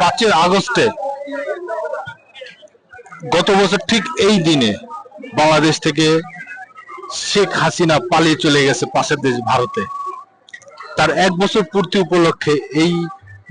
5 আগস্টে গত বছর ঠিক এই দিনে বাংলাদেশ থেকে শেখ হাসিনা পালিয়ে চলে গেছে পাশের দেশ ভারতে। তার 1 বছর পূর্তি উপলক্ষে এই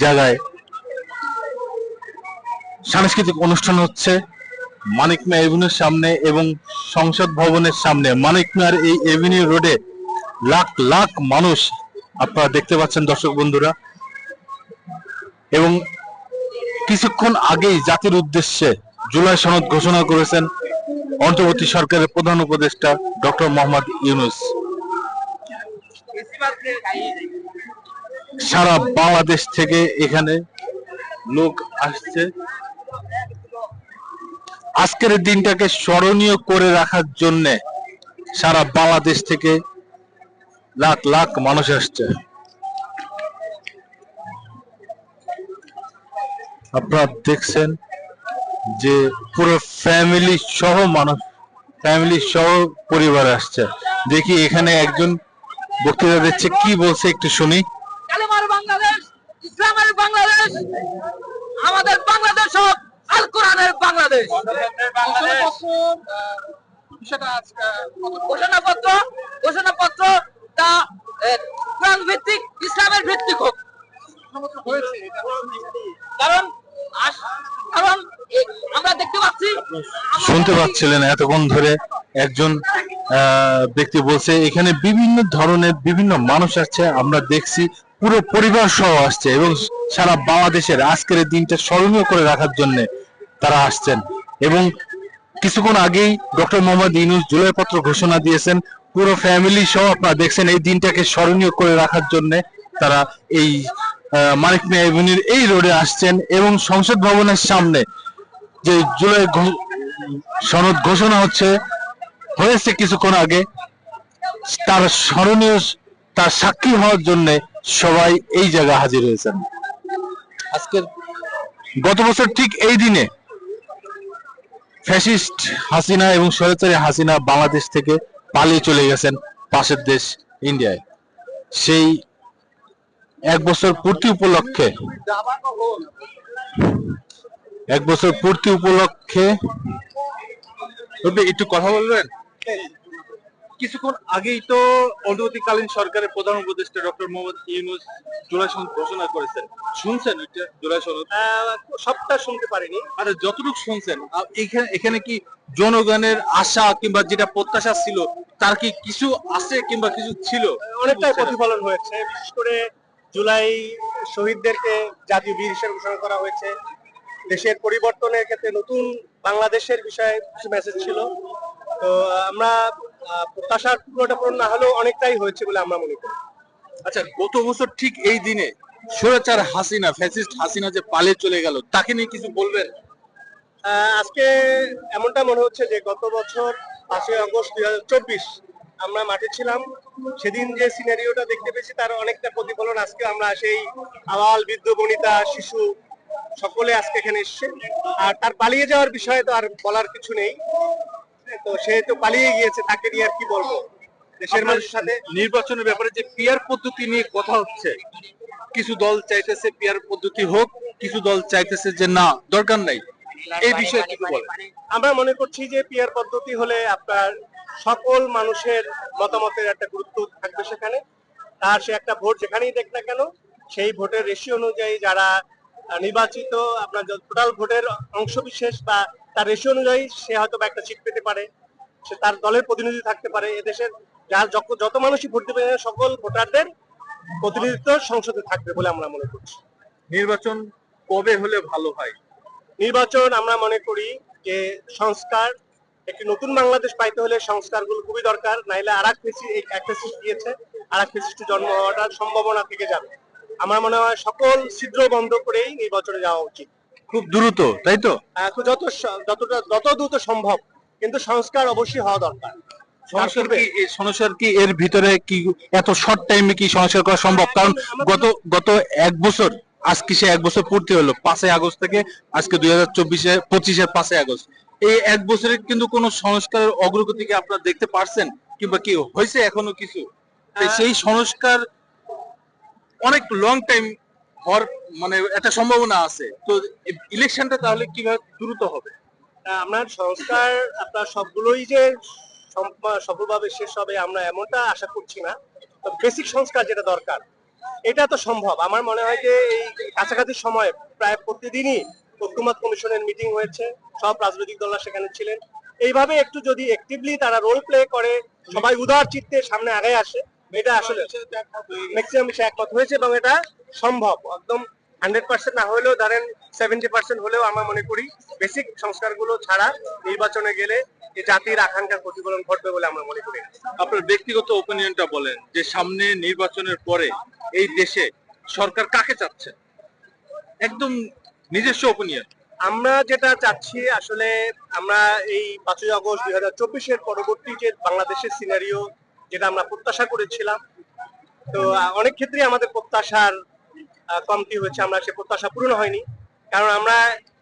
জায়গায় সাংস্কৃতিক অনুষ্ঠান হচ্ছে মানিক মিয়া এভিনিউর সামনে এবং সংসদ ভবনের সামনে। মানিক মিয়ার এই এভিনিউ রোডে লাখ লাখ মানুষ আপনারা দেখতে পাচ্ছেন দর্শক বন্ধুরা। এবং কিছুক্ষণ আগেই জাতির উদ্দেশ্যে জুলাই সনদ ঘোষণা করেছেন অন্তর্বর্তী সরকারের প্রধান উপদেষ্টা ডক্টর মোহাম্মদ ইউনূস। সারা বাংলাদেশ থেকে এখানে লোক আসছে আজকের দিনটাকে স্মরণীয় করে রাখার জন্য। সারা বাংলাদেশ থেকে লাখ লাখ মানুষ আসছে। আপনারা দেখছেন যে পুরো ফ্যামিলি সহ মানুষ, ফ্যামিলি সহ পরিবার আসছে। দেখি এখানে একজন বক্তৃতা দিচ্ছে, কি বলছে একটু শুনি। কালেমার বাংলাদেশ, ইসলামের বাংলাদেশ, আমাদের বাংলাদেশ হোক আল কোরআনের বাংলাদেশ। ঘোষণাপত্র তা কোরআন ভিত্তিক, ইসলামের ভিত্তিক হোক। কারণ আমরা দেখতে পাচ্ছি, শুনতে পাচ্ছিলেন এতক্ষণ ধরে একজন ব্যক্তি বলছে এখানে বিভিন্ন ধরনের বিভিন্ন মানুষ আসছে। আমরা দেখছি পুরো পরিবার সহ আসছে এবং সারা বাংলাদেশের আজকের এই দিনটা স্মরণীয় করে রাখার জন্য তারা আসছেন। এবং কিছুক্ষণ আগেই ডক্টর মোহাম্মদ ইউনূস জুলাই পত্র ঘোষণা দিয়েছেন। পুরো ফ্যামিলি সহ আপনারা দেখছেন এই দিনটাকে স্মরণীয় করে রাখার জন্য তারা এই মানিক মিয়া এভিনিউর এই রোডে আসছেন। এবং সংসদ ভবনের সামনে যে জুলাই সনদ ঘোষণা হয়েছে কিছুক্ষণ আগে, তার স্মরণীয়, তার সাক্ষী হওয়ার জন্য সবাই এই জায়গায় হাজির হয়েছেন। আজকের গত বছর ঠিক এই দিনে ফ্যাসিস্ট হাসিনা এবং স্বৈরাচারী হাসিনা বাংলাদেশ থেকে পালিয়ে চলে গেছেন পাশের দেশ ইন্ডিয়ায়। সেই 1 বছর পূর্তি উপলক্ষে একটু কথা বলবেন। কিছুক্ষণ আগেই তো অন্তর্বর্তীকালীন সরকারের প্রধান উপদেষ্টা ডক্টর মোহাম্মদ ইউনূস জুলাই সনদ ঘোষণা করেছেন। শুনছেন ওইটা জুলাই সনদ? সবটা শুনতে পারিনি। আর যতটুকু শুনছেন এখানে কি জনগণের আশা কিংবা যেটা প্রত্যাশা ছিল তার কি কিছু আছে কিংবা কিছু ছিল? অনেকটাই প্রতিফলন হয়েছে। বিশেষ করে জুলাই শহীদদেরকে জাতীয় বীর হিসেবে ঘোষণা করা হয়েছে। দেশের পরিবর্তনের ক্ষেত্রে নতুন বাংলাদেশের বিষয়ে কিছু মেসেজ ছিল। তো আমরা প্রত্যাশার পুরোটা পূরণ না হলেও অনেকটাই হয়েছে বলে আমরা মনে করি। আচ্ছা, গত বছর ঠিক এই দিনে স্বৈরাচার হাসিনা, ফ্যাসিস্ট হাসিনা যে পালিয়ে চলে গেল, তাকে নিয়ে কিছু বলবেন? আজকে এমনটা মনে হচ্ছে যে গত বছর 5 আগস্ট 2024 আমরা মাঠে ছিলাম, সেদিন যে সিনারিওটা দেখতে পেয়েছি তার অনেকটা প্রতিফলন আজকে আমরা সেই আবাল বৃদ্ধ বনিতা শিশু সকলে আজকে এখানে এসছে। আর তার পালিয়ে যাওয়ার বিষয়ে তো আর বলার কিছু নেই। তো সে তো পালিয়ে গিয়েছে, তাকে নিয়ে আর কি বলবো। দেশের মানুষের সাথে নির্বাচনের ব্যাপারে যে পিয়ার পদ্ধতি নিয়ে কথা হচ্ছে, কিছু দল চাইতেছে পিয়ার পদ্ধতি হোক, কিছু দল চাইতেছে যে না, দরকার নাই। এই বিষয়ে কি বলেন? আমরা মনে করছি যে পিয়ার পদ্ধতি হলে আপনার সকল মানুষের মতামতের একটা গুরুত্ব থাকবে সেখানে। তার সে একটা ভোট যেখানেই দেখ না কেন, সেই ভোটের রেশিও অনুযায়ী যারা নির্বাচিত, আপনার টোটাল ভোটের অংশ বিশেষ বা তার রেশিও অনুযায়ী সে হয়তো একটা সিট পেতে পারে, সে তার দলের প্রতিনিধি থাকতে পারে। এদেশের যার যত মানুষই ভোট দেবে সকল ভোটারদের প্রতিনিধিত্ব সংসদে থাকবে বলে আমরা মনে করছি। নির্বাচন কবে হলে ভালো হয়? নির্বাচন আমরা মনে করি যে সংস্কার, একটি নতুন বাংলাদেশ পাইতে হলে সংস্কারগুলো খুবই দরকার। নাইলে আরেক ফ্যাসিস্ট দিয়েছে, আরেক ফ্যাসিস্টের জন্ম হওয়াটার সম্ভাবনা থেকে যাবে। আমার মনে হয় সকল ছিদ্র বন্ধ করেই নির্বাচনে যাওয়া উচিত, খুব দ্রুত, তাই তো? যত দ্রুত সম্ভব, কিন্তু সংস্কার অবশ্যই হওয়া দরকার। সংস্কার কি এর ভিতরে কি এত শর্ট টাইমে কি সংস্কার করা সম্ভব? কারণ গত 1 বছর, আজকে সে 1 বছর পূর্তি হলো 5 আগস্ট থেকে আজকে 2025-এর 5 আগস্ট। এই 1 বছরে কিন্তু কোন সংস্কারের অগ্রগতি কি আপনারা দেখতে পারছেন কিংবা কি হয়েছে এখনো কিছু? সেই সংস্কার অনেক লং টাইম হওয়ার মানে একটা সম্ভাবনা আছে, তো ইলেকশনটা তাহলে কিভাবে দ্রুত হবে? আপনার সংস্কার আপনার সবগুলোই যে সফলভাবে শেষ হবে আমরা এমনটা আশা করছি না। তো বেসিক সংস্কার যেটা দরকার এটা তো সম্ভব। আমার মনে হয় যে এই কাছাকাছি সময়ে প্রায় প্রতিদিনই ঐক্যমত কমিশনের মিটিং হয়েছে, সব রাজনৈতিক দলরা সেখানে ছিলেন। এইভাবে একটু যদি অ্যাক্টিভলি তারা রোল প্লে করে, সবাই উদার চিত্তে সামনে আগে আসে, এটা আসলে ম্যাক্সিমাম বিষয়ে একমত হয়েছে এবং এটা সম্ভব। একদম 100% না হলেও ধরেন 70% হলেও আমরা মনে করি বেসিক সংস্কারগুলো ছাড়া নির্বাচনে গেলে এই জাতির আকাঙ্ক্ষার প্রতিফলন ঘটবে বলে আমরা মনে করি। আপনার ব্যক্তিগত ওপিনিয়নটা বলেন যে সামনে নির্বাচনের পরে এই দেশে সরকার কাকে চাচ্ছে, একদম নিজস্ব ওপিনিয়ন। আমরা যেটা চাচ্ছি আসলে আমরা এই 5ই আগস্ট 2024-এর পরবর্তী যে বাংলাদেশের সিনারিও যেটা আমরা প্রত্যাশা করেছিলাম, তো অনেক ক্ষেত্রেই আমাদের প্রত্যাশার কমতি হয়েছে, আমরা সে প্রত্যাশা পূরণ হয়নি। কারণ আমরা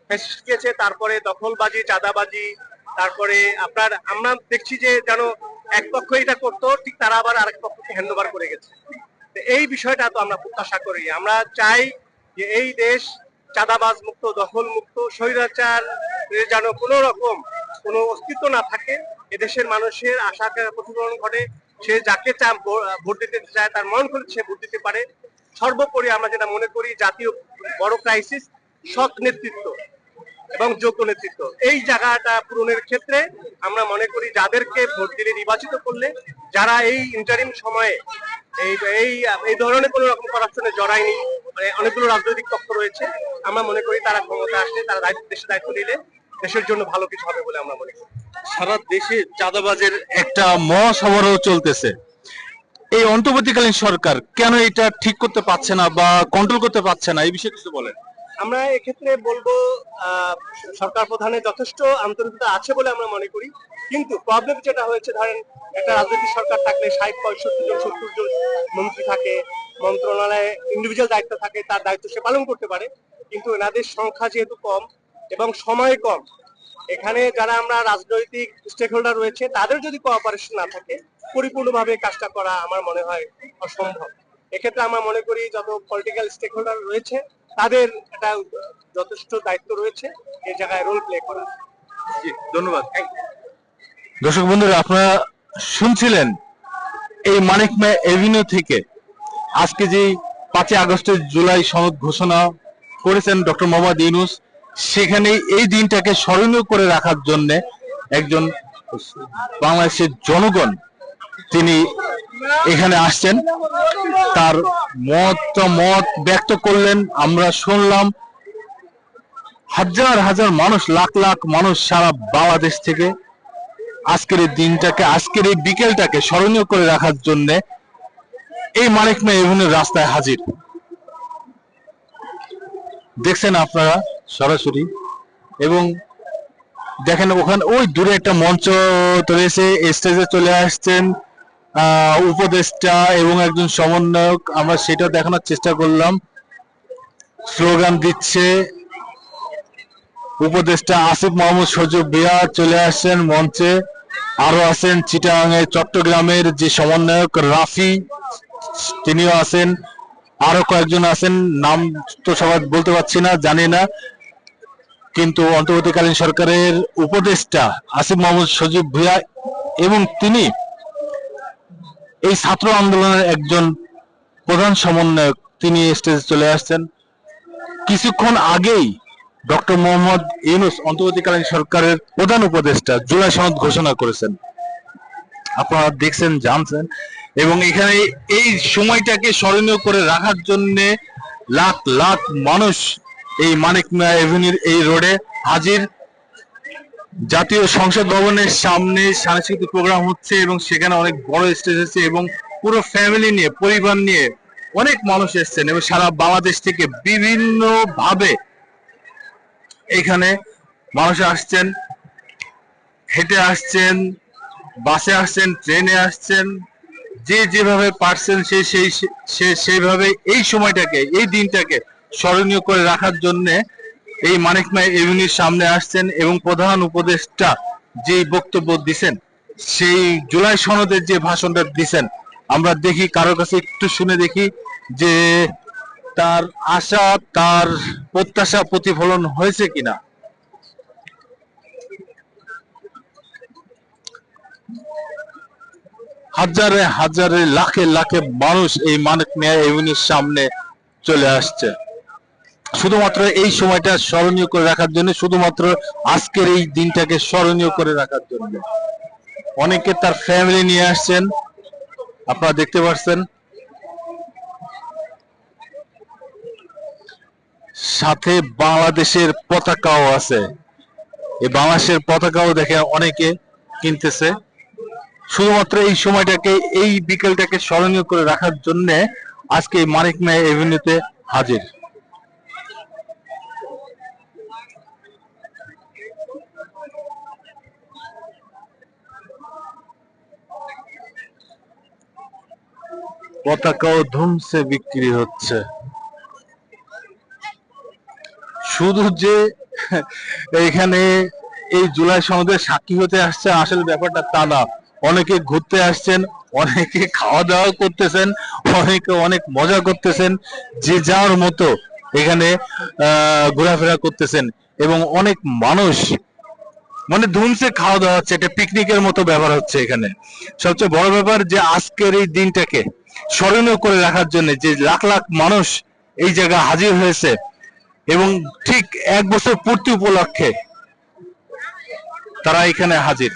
ফ্যাসিস্ট গিয়েছে, তারপরে দখলবাজি, চাঁদাবাজি, তারপরে আমরা দেখছি যে যেন এক পক্ষ এটা করতো, ঠিক তারা আবার আরেক পক্ষকে হ্যান্ড ওভার করে গেছে। তো এই বিষয়টা তো আমরা প্রত্যাশা করি। আমরা চাই যে এই দেশ চাঁদাবাজ মুক্ত, দখল মুক্ত, স্বৈরাচার যেন কোনো রকম কোনো অস্তিত্ব না থাকে। এদেশের মানুষের আশা প্রতিফলন ঘটে, সে যাকে ভোট দিতে চায় তার মন করে সে ভোট দিতে পারে। সর্বোপরি আমরা যেটা মনে করি জাতীয় বড় ক্রাইসিস সৎ নেতৃত্ব এবং যোগ্য নেতৃত্ব, এই জায়গাটা পূরণের ক্ষেত্রে আমরা মনে করি যাদেরকে ভোট দিলে নির্বাচিত করলে, যারা এই ইন্টারিম সময়ে এই এই এই ধরনের কোনো রকম করাপশনে জড়ায়নি, মানে অনেকগুলো রাজনৈতিক পক্ষ রয়েছে, আমরা মনে করি তারা ক্ষমতা আসলে তারা দেশের দায়িত্ব নিলে দেশের জন্য ভালো কিছু হবে বলে আমরা মনে করি। সারা দেশে চাঁদাবাজের একটা মহাসমারোহ চলতেছে, এই অন্তর্বর্তীকালীন সরকার কেন এটা ঠিক করতে পারছে না বা কন্ট্রোল করতে পারছে না, এই বিষয়ে কিছু বলেন। আমরা এক্ষেত্রে বলবো সরকার প্রধানের যথেষ্ট আন্তরিকতা আছে বলে আমরা মনে করি, কিন্তু প্রবলেম যেটা হয়েছে ধরেন একটা রাজনৈতিক সরকার থাকলে 60-65 জন 70 জন মন্ত্রী থাকে, মন্ত্রণালয়ে ইন্ডিভিজুয়াল দায়িত্ব থাকে, তার দায়িত্ব সে পালন করতে পারে। কিন্তু এনাদের সংখ্যা যেহেতু কম এবং সময় কম, এখানে যারা আমরা রাজনৈতিক স্টেক হোল্ডার রয়েছে তাদের যদি কোঅপারেশন না থাকে পরিপূর্ণভাবে কাজটা করা আমার মনে হয় অসম্ভব। এক্ষেত্রে আমরা মনে করি যত পলিটিক্যাল স্টেক হোল্ডার রয়েছে তাদের একটা যথেষ্ট দায়িত্ব রয়েছে এই জায়গায় রোল প্লে করা। ধন্যবাদ। দর্শক বন্ধুরা, আপনারা শুনছিলেন এই মানিক মিয়া এভিনিউ থেকে আজকে যে 5ই আগস্টের জুলাই সনদ ঘোষণা করেছেন ডক্টর মোহাম্মদ ইউনূস, সেখানে এই দিনটাকে স্মরণীয় করে রাখার জন্য একজন বাংলাদেশের জনগণ তিনি এখানে আসছেন, তার মত ব্যক্ত করলেন। আমরা শুনলাম হাজার হাজার মানুষ, লাখ লাখ মানুষ সারা বাংলাদেশ থেকে আজকের এই দিনটাকে, আজকের এই বিকেলটাকে স্মরণীয় করে রাখার জন্য এই মানিক মিয়া এভিনিউর রাস্তায় হাজির। দেখছেন আপনারা সরাসরি, এবং দেখেন ওখানে ওই দূরে একটা মঞ্চ রয়েছে, স্টেজে চলে আসছেন উপদেষ্টা এবং একজন সমন্বয়ক। আমরা সেটা দেখানোর চেষ্টা করলাম। স্লোগান দিচ্ছে উপদেষ্টা আসিফ মাহমুদ সজীব ভুঁইয়া চলে আসছেন মঞ্চে। আরো আছেন চিটাগাংয়ের, চট্টগ্রামের যে সমন্বয়ক রাফি, তিনিও আছেন। আরো কয়েকজন আছেন, নাম তো সবাই বলতে পারছি না, জানি না, কিন্তু অন্তর্বর্তীকালীন সরকারের উপদেষ্টা আসিফ মাহমুদ সজীব ভুঁইয়া এবং তিনি এই ছাত্র আন্দোলনের একজন প্রধান সমন্বয়ক, তিনি স্টেজে চলে আসছেন। কিছুক্ষণ আগেই ডক্টর মোহাম্মদ ইউনূস অন্তর্বর্তীকালীন সরকারের প্রধান উপদেষ্টা জুলাই সনদ ঘোষণা করেছেন, আপনারা দেখছেন, জানছেন। এবং এখানে এই সময়টাকে স্মরণীয় করে রাখার জন্য লাখ লাখ মানুষ এই মানিক মিয়া এভিনিউর এই রোডে হাজির। জাতীয় সংসদ ভবনের সামনে সাংস্কৃতিক প্রোগ্রাম হচ্ছে এবং সেখানে অনেক বড় স্টেজ আছে এবং পুরো ফ্যামিলি নিয়ে, পরিবার নিয়ে অনেক মানুষ এসেছেন এবং সারা বাংলাদেশ থেকে বিভিন্ন ভাবে এখানে মানুষ আসছেন, হেঁটে আসছেন, বাসে আসছেন, ট্রেনে আসছেন, যে যেভাবে পারছেন সেইভাবে এই সময়টাকে, এই দিনটাকে স্মরণীয় করে রাখার জন্য এই মানিক মিয়া এভিনিউর সামনে আসছেন। এবং প্রধান উপদেষ্টা যে বক্তব্য দিছেন, সেই জুলাই সনদের যে ভাষণটা দিছেন, আমরা দেখি কারোর কাছে একটু শুনে দেখি যে তার আশা, তার প্রত্যাশা প্রতিফলন হয়েছে কিনা? হাজারে হাজারে লাখে লাখে মানুষ এই মানিক মিয়া এভিনিউর সামনে চলে আসছে শুধুমাত্র এই সময়টা স্মরণীয় করে রাখার জন্য, শুধুমাত্র আজকের এই দিনটাকে স্মরণীয় করে রাখার জন্য। অনেকে তার ফ্যামিলি নিয়ে আসছেন, আপনারা দেখতে পাচ্ছেন। সাথে বাংলাদেশের পতাকাও আছে, এই বাংলাদেশের পতাকাও দেখে অনেকে কিনতেছে। শুধুমাত্র এই সময়টাকে, এই বিকেলটাকে স্মরণীয় করে রাখার জন্য আজকে এই মানিক মিয়া এভিনিউতে হাজির। পতাকাও ধুমসে বিক্রি হচ্ছে। শুধু যে এইখানে এই জুলাই সনদের সাক্ষী হতে আসছে আসলে ব্যাপারটা তা না। অনেকে ঘুরতে আসছেন, অনেকে খাওয়া দাওয়া করতেছেন, অনেকে অনেক মজা করতেছেন, যে যার মতো এখানে ঘোরাফেরা করতেছেন এবং অনেক মানুষ মানে ধুমসে খাওয়া দাওয়া হচ্ছে, একটা পিকনিকের মতো ব্যাপার হচ্ছে এখানে। সবচেয়ে বড় ব্যাপার যে আজকের এই দিনটাকে স্মরণীয় করে রাখার জন্য যে লাখ লাখ মানুষ এই জায়গায় হাজির হয়েছে এবং ঠিক 1 বছর পূর্তি উপলক্ষে তারা এখানে হাজির।